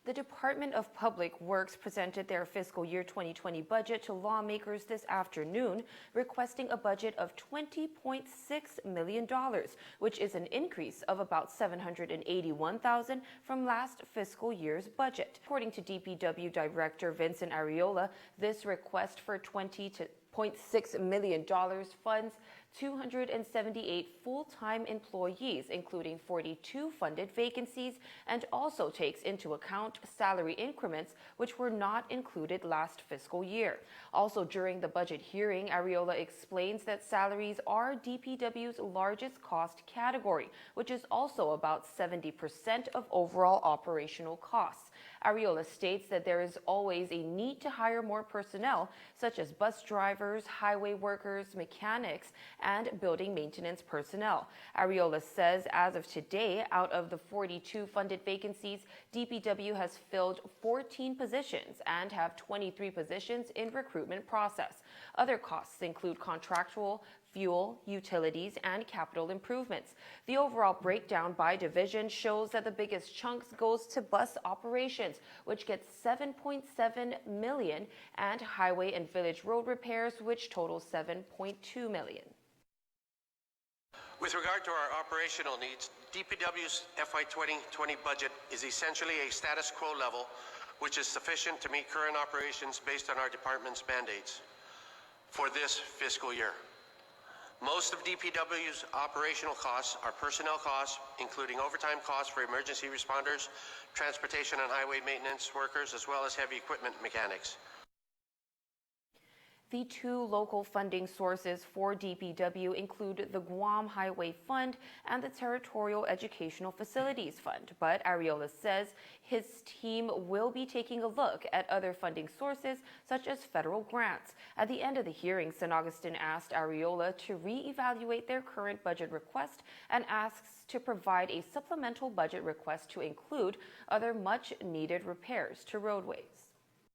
The Department of Public Works presented their fiscal year 2020 budget to lawmakers this afternoon, requesting a budget of $20.6 million, which is an increase of about $781,000 from last fiscal year's budget. According to DPW Director Vincent Arreola, this request for $20.6 million funds 278 full-time employees, including 42 funded vacancies, and also takes into account salary increments, which were not included last fiscal year. Also, during the budget hearing, Arreola explains that salaries are DPW's largest cost category, which is also about 70% of overall operational costs. Arreola states that there is always a need to hire more personnel, such as bus drivers, highway workers, mechanics, and building maintenance personnel. Arreola says as of today, out of the 42 funded vacancies, DPW has filled 14 positions and have 23 positions in recruitment process. Other costs include contractual, fuel, utilities, and capital improvements. The overall breakdown by division shows that the biggest chunks goes to bus operations, which gets $7.7 million, and highway and village road repairs, which total $7.2 million. With regard to our operational needs, DPW's FY 2020 budget is essentially a status quo level, which is sufficient to meet current operations based on our department's mandates for this fiscal year. Most of DPW's operational costs are personnel costs, including overtime costs for emergency responders, transportation and highway maintenance workers, as well as heavy equipment mechanics. The two local funding sources for DPW include the GUAM Highway Fund and the Territorial Educational Facilities Fund, but Arreola says his team will be taking a look at other funding sources, such as federal grants. At the end of the hearing, St. Augustine asked Arreola to re-evaluate their current budget request and asks to provide a supplemental budget request to include other much-needed repairs to roadways.